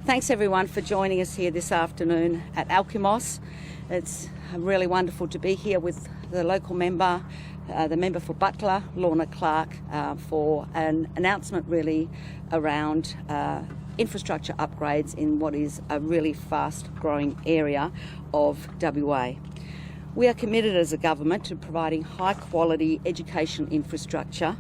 Thanks everyone for joining us here this afternoon at Alkimos. It's really wonderful to be here with the local member, the member for Butler, Lorna Clark, for an announcement really around infrastructure upgrades in what is a really fast growing area of WA. We are committed as a government to providing high quality education infrastructure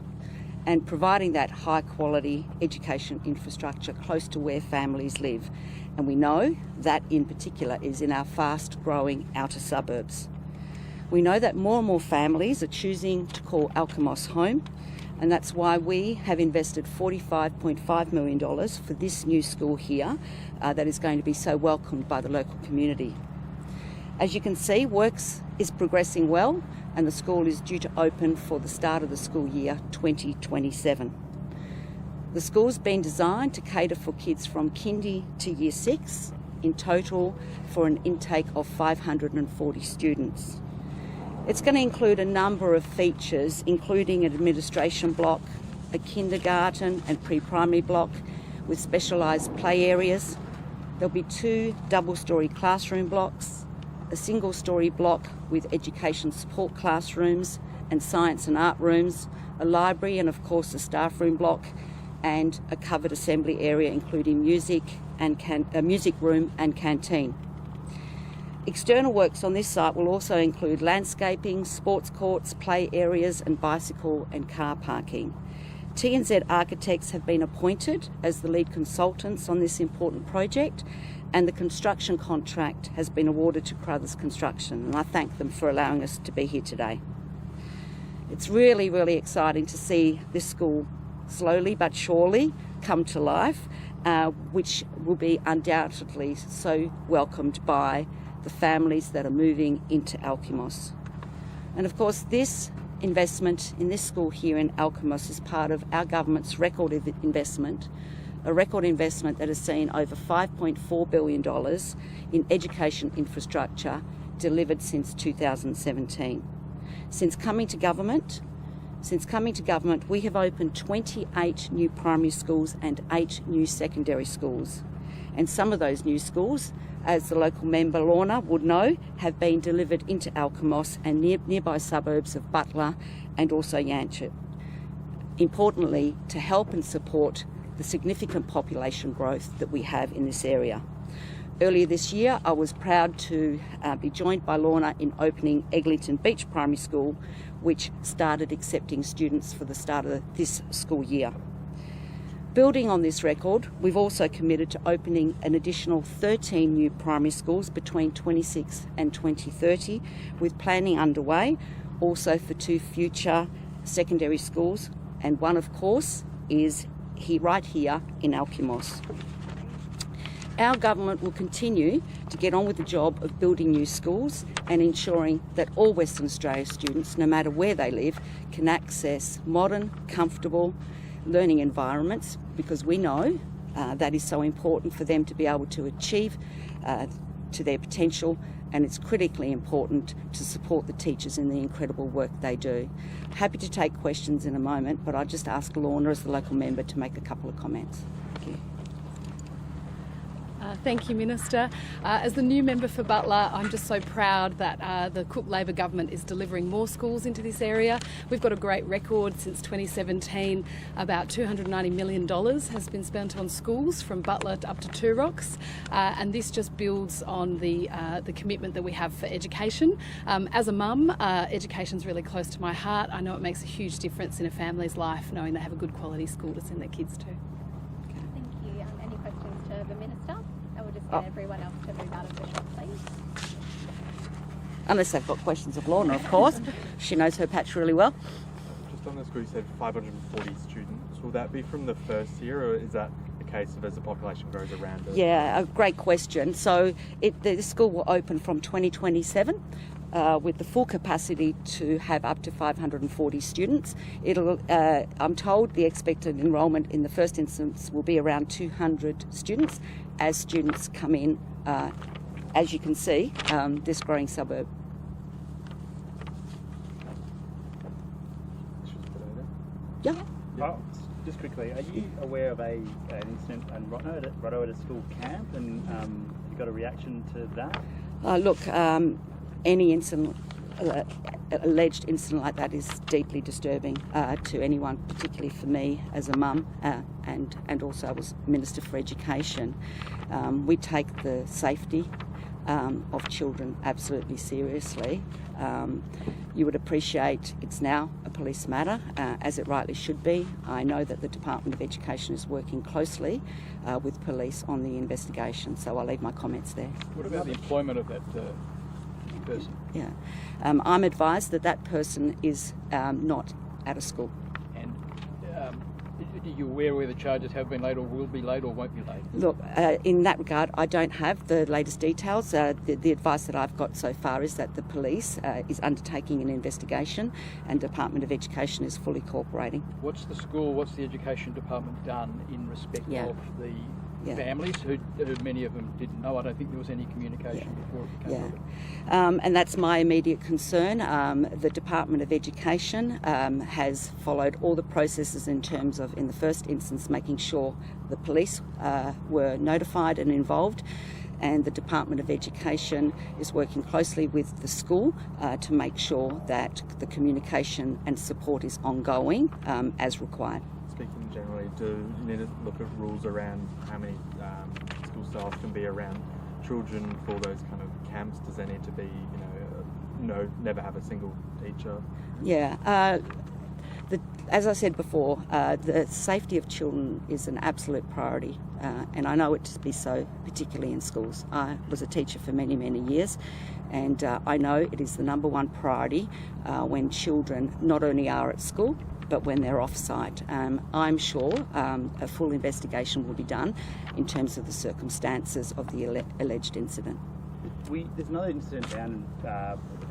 and providing that high quality education infrastructure close to where families live. And we know that in particular is in our fast growing outer suburbs. We know that more and more families are choosing to call Alkimos home, and that's why we have invested $45.5 million for this new school here that is going to be so welcomed by the local community. As you can see, works is progressing well, and the school is due to open for the start of the school year 2027. The school's been designed to cater for kids from kindy to year 6, in total for an intake of 540 students. It's going to include a number of features, including an administration block, a kindergarten and pre-primary block with specialised play areas. There'll be 2 double-storey classroom blocks, a single-storey block with education support classrooms and science and art rooms, a library and of course a staff room block, and a covered assembly area including music room and canteen. External works on this site will also include landscaping, sports courts, play areas and bicycle and car parking. T&Z Architects have been appointed as the lead consultants on this important project, and the construction contract has been awarded to Crothers Construction, and I thank them for allowing us to be here today. It's really, really exciting to see this school slowly but surely come to life, which will be undoubtedly so welcomed by the families that are moving into Alkimos. And of course, this investment in this school here in Alkimos is part of our government's record investment, a record investment that has seen over $5.4 billion in education infrastructure delivered since 2017. Since coming to government, we have opened 28 new primary schools and 8 new secondary schools. And some of those new schools, as the local member Lorna would know, have been delivered into Alkimos and nearby suburbs of Butler and also Yanchep. Importantly, to help and support the significant population growth that we have in this area. Earlier this year, I was proud to be joined by Lorna in opening Eglinton Beach Primary School, which started accepting students for the start of this school year. Building on this record, we've also committed to opening an additional 13 new primary schools between 2026 and 2030, with planning underway also for 2 future secondary schools, and one, of course, is right here in Alkimos. Our government will continue to get on with the job of building new schools and ensuring that all Western Australia students, no matter where they live, can access modern, comfortable learning environments, because we know that is so important for them to be able to achieve to their potential, and it's critically important to support the teachers in the incredible work they do. Happy to take questions in a moment, but I'll just ask Lorna as the local member to make a couple of comments. Thank you. Thank you, Minister. As the new member for Butler, I'm just so proud that the Cook Labor government is delivering more schools into this area. We've got a great record since 2017. About $290 million has been spent on schools from Butler up to Two Rocks, and this just builds on the commitment that we have for education. As a mum, education's really close to my heart. I know it makes a huge difference in a family's life knowing they have a good quality school to send their kids to. Thank you. Any questions to the Minister? I will just get everyone else to move out of the shop, please. Unless they've got questions of Lorna, of course. She knows her patch really well. Just on the school, you said 540 students. Will that be from the first year, or is that a case of as the population grows around it? Yeah, a great question. So the school will open from 2027. With the full capacity to have up to 540 students. I'm told the expected enrolment in the first instance will be around 200 students as students come in, as you can see, this growing suburb. Yeah. Just quickly, are you aware of an incident in Roto at a school camp, and you got a reaction to that? Look, any incident, alleged incident like that is deeply disturbing to anyone, particularly for me as a mum and also as Minister for Education. We take the safety of children absolutely seriously. You would appreciate it's now a police matter, as it rightly should be. I know that the Department of Education is working closely with police on the investigation, so I'll leave my comments there. What about the employment of that person? Yeah, I'm advised that that person is not at a school. And are you aware whether charges have been laid or will be laid or won't be laid? Look, in that regard, I don't have the latest details. The advice that I've got so far is that the police is undertaking an investigation and Department of Education is fully cooperating. What's the Education Department done in respect of the families who many of them didn't know? I don't think there was any communication before it became public. And that's my immediate concern. The Department of Education has followed all the processes in terms of, in the first instance, making sure the police were notified and involved, and the Department of Education is working closely with the school to make sure that the communication and support is ongoing as required. Speaking generally, do you need to look at rules around how many school staff can be around children for those kind of camps? Does there need to be, never have a single teacher? Yeah. As I said before, the safety of children is an absolute priority, and I know it to be so, particularly in schools. I was a teacher for many, many years, and I know it is the number one priority when children not only are at school, but when they're off-site. I'm sure a full investigation will be done in terms of the circumstances of the alleged incident. There's another incident down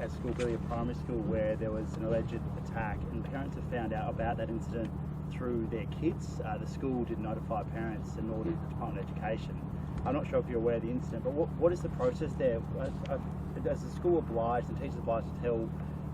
at school, Billia Primary School, where there was an alleged attack, and parents have found out about that incident through their kids. The school did notify parents, and nor did the Department of Education. I'm not sure if you're aware of the incident, but what is the process there? Does the school obliged and teachers obliged to tell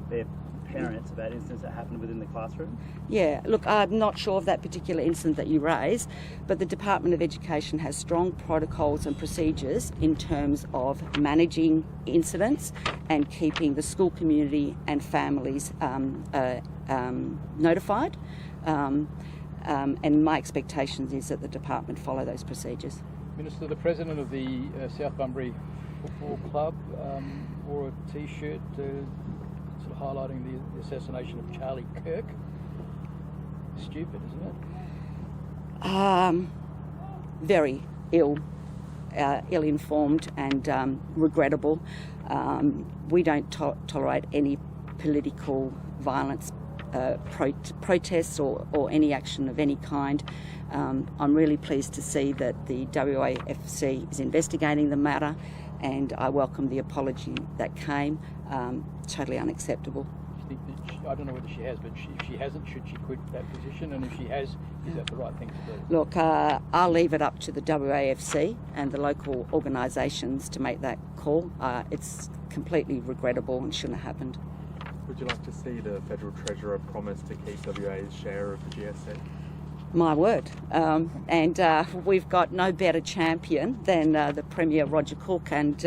their parents about incidents that happened within the classroom? Yeah, look, I'm not sure of that particular incident that you raised, but the Department of Education has strong protocols and procedures in terms of managing incidents and keeping the school community and families notified. And my expectation is that the department follow those procedures. Minister, the president of the South Bunbury Football Club wore a T-shirt sort of highlighting the assassination of Charlie Kirk. Stupid, isn't it? Very ill-informed and regrettable. We don't tolerate any political violence, protests or any action of any kind. I'm really pleased to see that the WAFC is investigating the matter, and I welcome the apology that came. Totally unacceptable. Do you think that I don't know whether she has, but if she hasn't, should she quit that position? And if she has, is that the right thing to do? Look, I'll leave it up to the WAFC and the local organisations to make that call. It's completely regrettable and shouldn't have happened. Would you like to see the Federal Treasurer promise to keep WA's share of the GST? My word. And we've got no better champion than the Premier Roger Cook and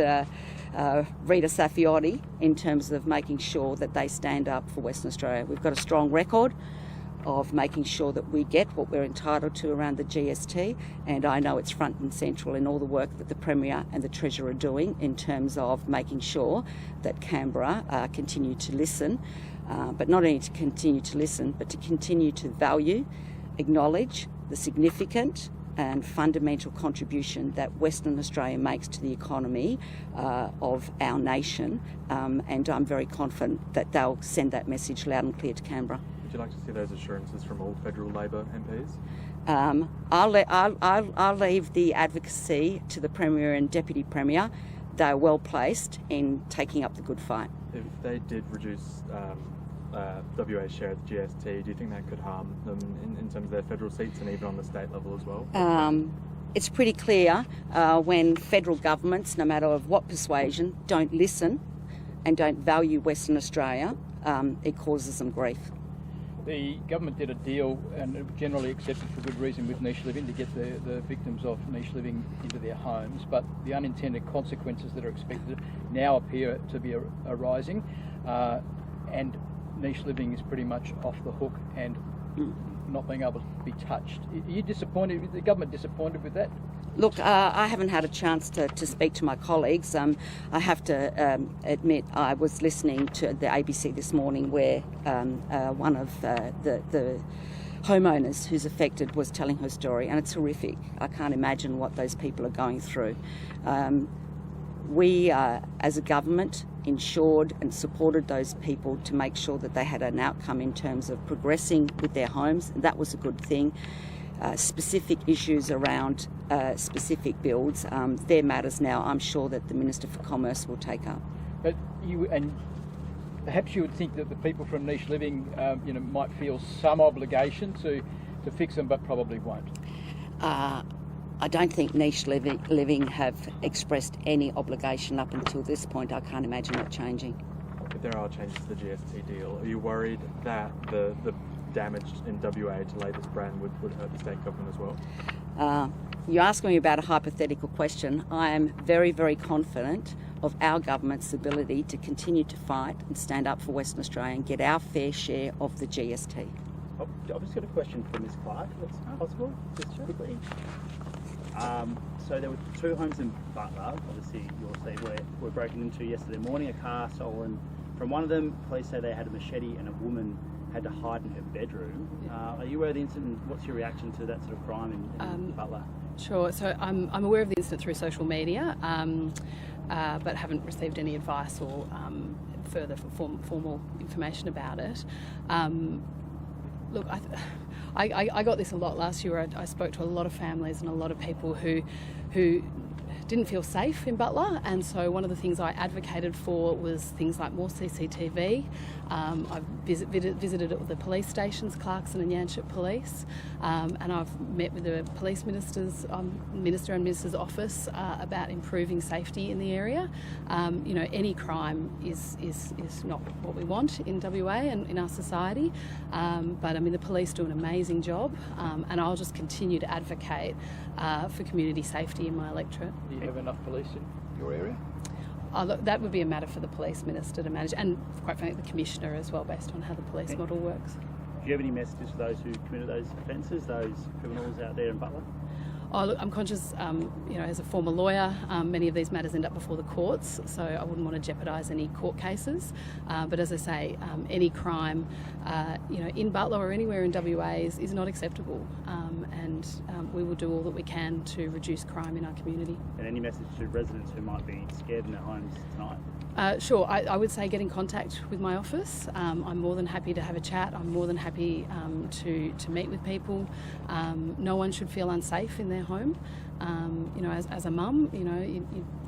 Rita Saffioti in terms of making sure that they stand up for Western Australia. We've got a strong record of making sure that we get what we're entitled to around the GST, and I know it's front and central in all the work that the Premier and the Treasurer are doing in terms of making sure that Canberra continue to listen, but not only to continue to listen, but to continue to value, acknowledge the significant and fundamental contribution that Western Australia makes to the economy of our nation, and I'm very confident that they'll send that message loud and clear to Canberra. Would you like to see those assurances from all federal Labor MPs? I'll leave the advocacy to the Premier and Deputy Premier. They're well placed in taking up the good fight. If they did reduce WA's share of the GST, do you think that could harm them in terms of their federal seats and even on the state level as well? It's pretty clear when federal governments, no matter of what persuasion, don't listen and don't value Western Australia, it causes them grief. The government did a deal, and generally accepted for good reason, with niche living to get the victims of niche living into their homes, but the unintended consequences that are expected now appear to be arising, and niche living is pretty much off the hook and not being able to be touched. Are you disappointed? Is the government disappointed with that? Look, I haven't had a chance to speak to my colleagues. I have to admit I was listening to the ABC this morning where one of the homeowners who's affected was telling her story, and it's horrific. I can't imagine what those people are going through. We, as a government, ensured and supported those people to make sure that they had an outcome in terms of progressing with their homes, and that was a good thing. Specific issues around specific builds, they're matters now I'm sure that the Minister for Commerce will take up. But perhaps you would think that the people from niche living might feel some obligation to fix them, but probably won't. I don't think niche living have expressed any obligation up until this point. I can't imagine it changing. If there are changes to the GST deal, are you worried that the damage in WA to Labor's brand would hurt the state government as well? You're asking me about a hypothetical question. I am very, very confident of our government's ability to continue to fight and stand up for Western Australia and get our fair share of the GST. I've just got a question for Ms Clark, if it's possible, just quickly. So there were 2 homes in Butler, obviously you'll see, were broken into yesterday morning, a car stolen from one of them. Police say they had a machete and a woman had to hide in her bedroom. Are you aware of the incident? What's your reaction to that sort of crime in Butler? Sure. So I'm aware of the incident through social media, but haven't received any advice or further formal information about it. Look, I got this a lot last year. I spoke to a lot of families and a lot of people who didn't feel safe in Butler, and so one of the things I advocated for was things like more CCTV. I've visited the police stations, Clarkson and Yanchep Police, and I've met with the police Minister and Minister's office about improving safety in the area. Any crime is not what we want in WA and in our society, but I mean the police do an amazing job, and I'll just continue to advocate for community safety in my electorate. Do you have enough police in your area? Look, that would be a matter for the police minister to manage, and quite frankly the commissioner as well, based on how the police model works. Do you have any messages for those who committed those offences, those criminals out there in Butler? Oh, look, I'm conscious, as a former lawyer, many of these matters end up before the courts, so I wouldn't want to jeopardise any court cases. But as I say, any crime, in Butler or anywhere in WA is not acceptable, and we will do all that we can to reduce crime in our community. And any message to residents who might be scared in their homes tonight? Sure, I would say get in contact with my office. I'm more than happy to have a chat. I'm more than happy to meet with people. No one should feel unsafe in their home. As a mum,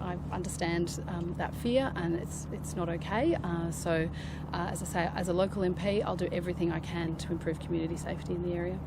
I understand that fear, and it's not okay. So, as I say, as a local MP, I'll do everything I can to improve community safety in the area.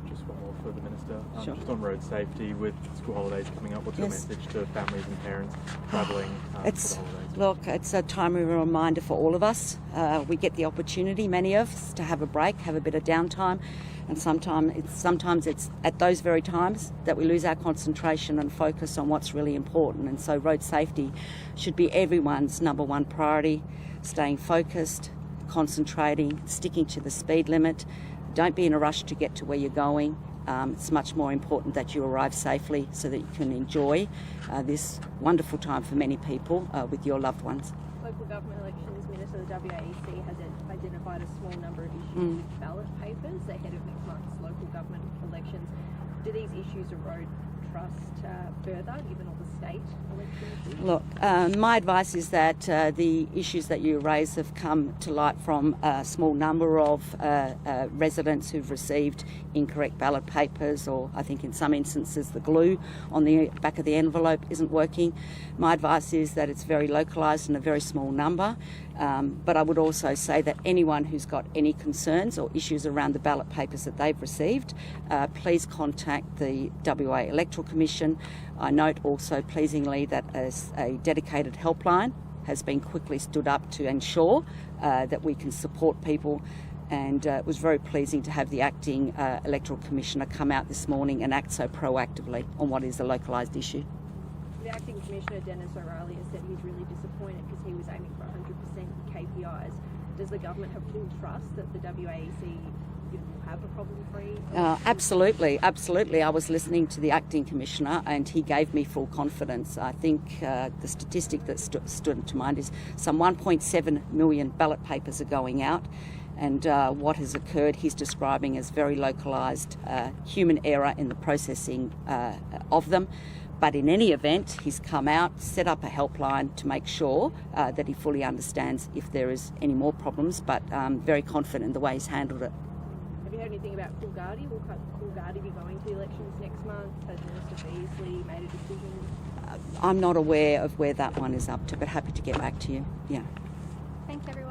Just one more for the Minister. Sure. Just on road safety, with school holidays coming up, what's your message to families and parents travelling for the holidays? Look, it's a timely reminder for all of us. We get the opportunity, many of us, to have a break, have a bit of downtime, and sometimes it's at those very times that we lose our concentration and focus on what's really important. And so road safety should be everyone's number one priority. Staying focused, concentrating, sticking to the speed limit. Don't be in a rush to get to where you're going. It's much more important that you arrive safely so that you can enjoy this wonderful time for many people with your loved ones. Local government elections, Minister of the WAEC has identified a small number of issues with ballot papers ahead of next month's local government elections. Do these issues erode trust further, given all the state election issues? Look, my advice is that the issues that you raise have come to light from a small number of residents who've received incorrect ballot papers, or I think in some instances the glue on the back of the envelope isn't working. My advice is that it's very localised and a very small number, but I would also say that anyone who's got any concerns or issues around the ballot papers that they've received, please contact the WA Electoral Commission. I note also pleasingly that a dedicated helpline has been quickly stood up to ensure that we can support people And it was very pleasing to have the acting electoral commissioner come out this morning and act so proactively on what is a localised issue. The acting commissioner, Dennis O'Reilly, has said he's really disappointed because he was aiming for 100% KPIs. Does the government have full trust that the WAEC will have a problem-free? Absolutely. I was listening to the acting commissioner and he gave me full confidence. I think the statistic that stood to mind is some 1.7 million ballot papers are going out. And what has occurred he's describing as very localised human error in the processing of them. But in any event, he's come out, set up a helpline to make sure that he fully understands if there is any more problems, but very confident in the way he's handled it. Have you heard anything about Coolgardie? Will Coolgardie be going to the elections next month? Has Minister Beasley made a decision? I'm not aware of where that one is up to, but happy to get back to you. Yeah. Thanks, everyone.